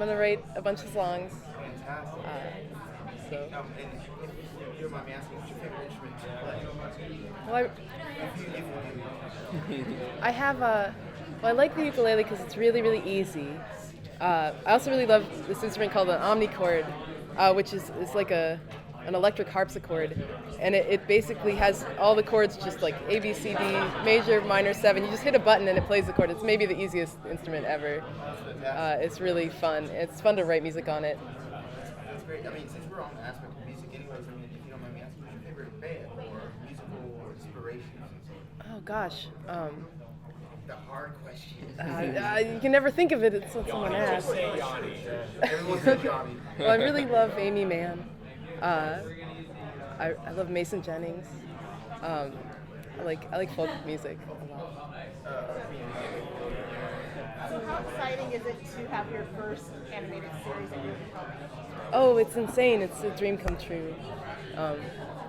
gonna write a bunch of songs. Fantastic. So. And if you don't mind me asking, what's your favorite instrument to play? Well, I have I like the ukulele because it's really, really easy. I also really love this instrument called an omnichord, which is like an electric harpsichord, and it basically has all the chords just like A, B, C, D, major, minor, 7. You just hit a button and it plays the chord. It's maybe the easiest instrument ever. It's really fun. It's fun to write music on it. That's great. I mean, since we're on the aspect of music anyways, I mean, if you don't mind me asking, what's your favorite band or musical inspirations? Oh gosh. The hard question. You can never think of it until someone asks. Everyone says Johnny. Well, I really love Amy Mann. I love Mason Jennings. I like folk music a lot. So how exciting is it to have your first animated series that you're filming? Oh, it's insane! It's a dream come true.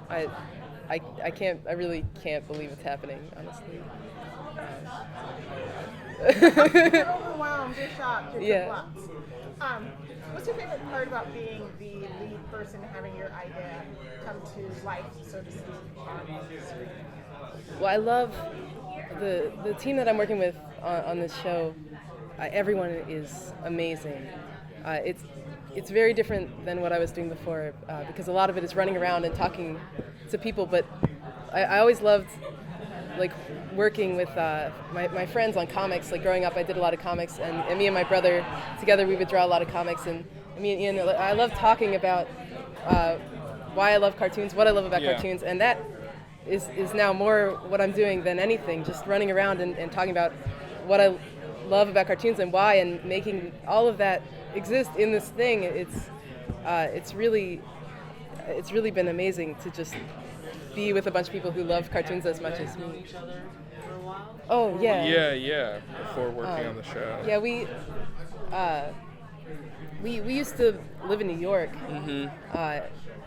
I really can't believe it's happening, honestly. You're overwhelmed, you're shocked, you're Yeah. perplexed. What's your favorite part about being the lead person, having your idea come to life, so to speak, on the screen? Well, I love the team that I'm working with on this show. Everyone is amazing. It's very different than what I was doing before because a lot of it is running around and talking to people. But I always loved like working with my friends on comics. Like growing up, I did a lot of comics, and me and my brother together we would draw a lot of comics. And me and Ian, I love talking about why I love cartoons, what I love about cartoons, and that is now more what I'm doing than anything. Just running around and talking about what I love about cartoons and why, and making all of that exist in this thing. It's really been amazing to just be with a bunch of people who love cartoons as much as me. Oh yeah. Yeah. Before working on the show. Yeah, we used to live in New York. Mm-hmm.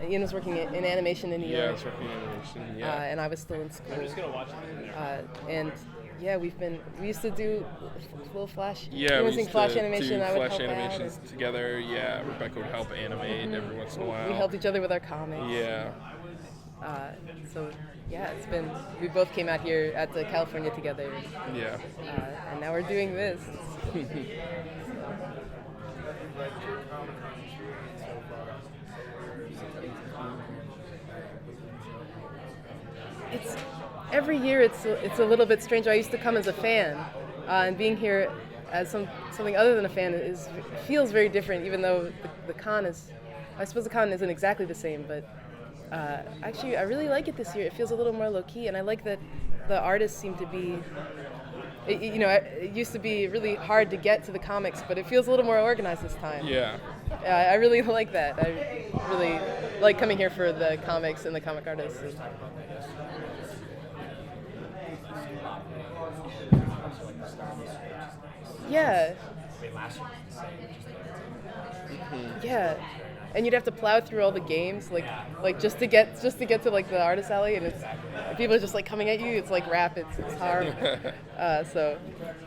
Ian was working in animation in New York. Yeah, I was working in animation. Yeah. And I was still in school. And yeah, we used to do little flash. Yeah, we used flash to animation. do I would flash help animations together. Yeah, Rebecca would help animate every once in a while. We helped each other with our comics. Yeah. So yeah, we both came out here at the California together. Yeah. And now we're doing this. It's every year. It's a little bit strange. I used to come as a fan, and being here as something other than a fan feels very different. Even though the con is, I suppose the con isn't exactly the same, but actually I really like it this year. It feels a little more low key, and I like that the artists seem to be. It used to be really hard to get to the comics, but it feels a little more organized this time. Yeah. I really like that. I really like coming here for the comics and the comic artists. Yeah. Yeah. And you'd have to plow through all the games, like just to get to like the artist alley, and people are just like coming at you. It's like rap. It's hard. So,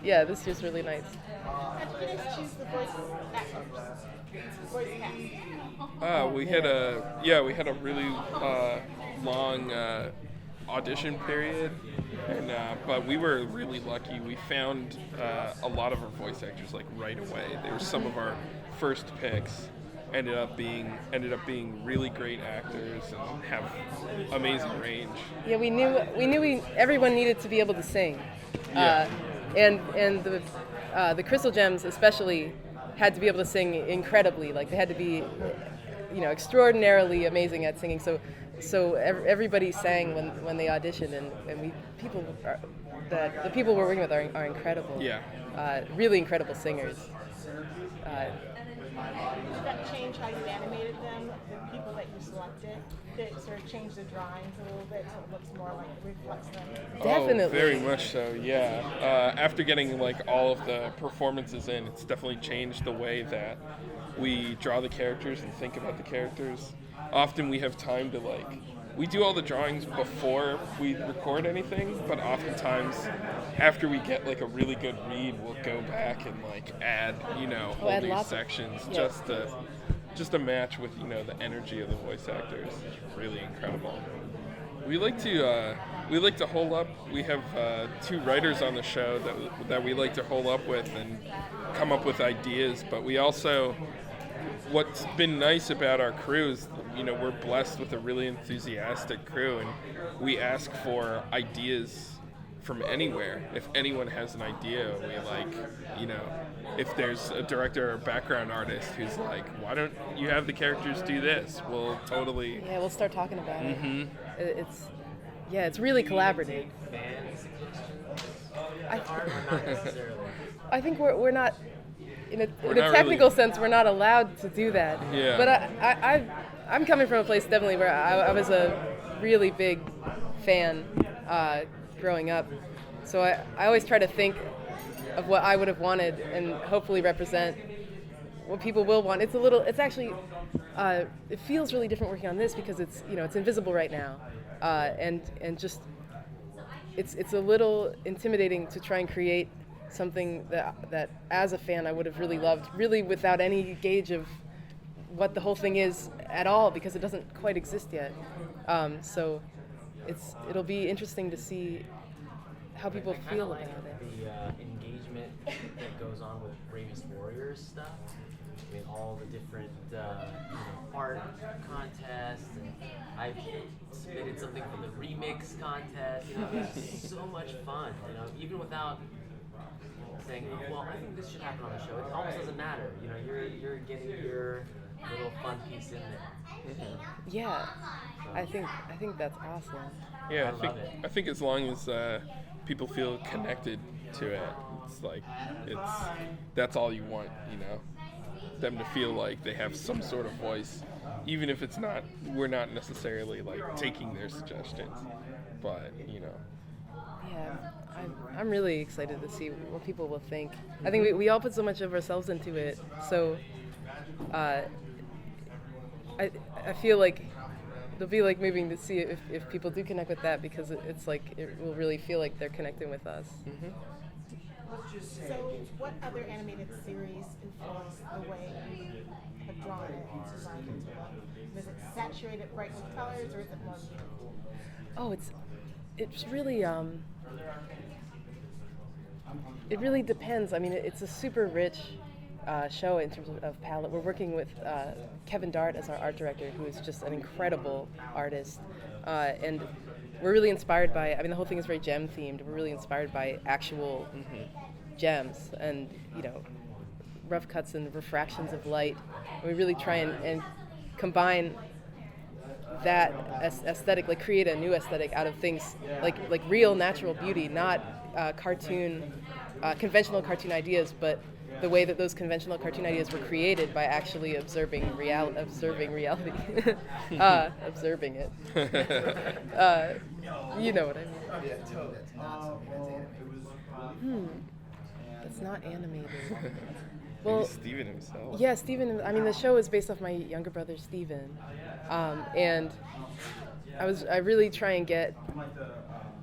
yeah, this year's really nice. How did you guys choose the voice actors? Voice cast? We had a really long audition period, and but we were really lucky. We found a lot of our voice actors like right away. They were some of our first picks. Ended up being really great actors and have amazing range. Yeah, we knew everyone needed to be able to sing. Yeah. And the Crystal Gems especially had to be able to sing incredibly. Like they had to be, extraordinarily amazing at singing. So everybody sang when they auditioned, and the people we're working with are incredible. Yeah. Really incredible singers. Did that change how you animated them, the people that you selected? Did it sort of change the drawings a little bit so it looks more like it reflects them? Definitely. Oh, very much so, yeah. After getting like all of the performances in, it's definitely changed the way that we draw the characters and think about the characters. Often we have time to like we do all the drawings before we record anything, but oftentimes after we get like a really good read, we'll go back and like add, whole add new lots of- sections yeah. just to match with, the energy of the voice actors. It's really incredible. We like to hole up. We have 2 writers on the show that we like to hole up with and come up with ideas. But we also, what's been nice about our crew is, we're blessed with a really enthusiastic crew, and we ask for ideas from anywhere. If anyone has an idea, we if there's a director or background artist who's like, why don't you have the characters do this? We'll totally. Yeah, we'll start talking about it. Mhm. It's really collaborative. I think we're not, in a not technical really- sense, we're not allowed to do that. Yeah. But I'm coming from a place definitely where I was a really big fan growing up. So I always try to think of what I would have wanted and hopefully represent what people will want. It's actually, it feels really different working on this because it's invisible right now. And just, it's a little intimidating to try and create something that as a fan I would have really loved, really without any gauge of what the whole thing is at all, because it doesn't quite exist yet. So it'll be interesting to see how people feel about it. The engagement that goes on with Bravest Warriors stuff. I mean, all the different art contests, and I submitted something for the remix contest. It was so much fun. Even without saying, well, I think this should happen on the show. It almost doesn't matter. You're getting your little fun piece in there. Mm-hmm. Yeah, I think that's awesome. Yeah, I love it. I think as long as people feel connected to it, that's all you want, them to feel like they have some sort of voice, even if we're not necessarily like taking their suggestions, but Yeah, I'm really excited to see what people will think. I think we all put so much of ourselves into it, so I feel like it'll be like moving to see if people do connect with that, because it's like it will really feel like they're connecting with us. Mm-hmm. So, what other animated series influenced the way you have drawn it and designed it to look? Is it saturated bright with colors, or is it more beautiful? Oh, it's really it really depends. I mean, it's a super rich show in terms of palette. We're working with Kevin Dart as our art director, who is just an incredible artist, and we're really inspired by. I mean, the whole thing is very gem themed. We're really inspired by actual gems and rough cuts and refractions of light. And we really try and combine that aesthetic, like create a new aesthetic out of things like real natural beauty, not conventional cartoon ideas, but the way that those conventional cartoon ideas were created by actually observing reality, observing it. You know what I mean? It's not animated. Well, Maybe Steven himself. yeah, Steven. I mean, the show is based off my younger brother Steven, and I really try and get.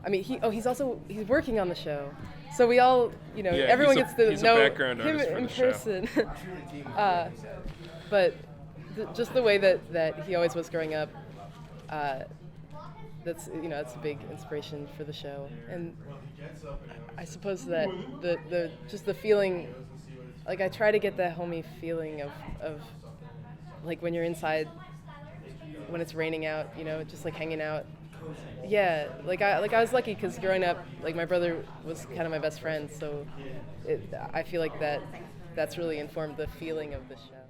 I mean, he's working on the show, so we all, everyone gets to he's a know background him artist for in the show. person. But just the way that he always was growing up, that's a big inspiration for the show. And I suppose that the feeling, like I try to get that homey feeling of like when you're inside when it's raining out, just like hanging out. Yeah, like I was lucky because growing up, like my brother was kind of my best friend, so I feel like that's really informed the feeling of the show.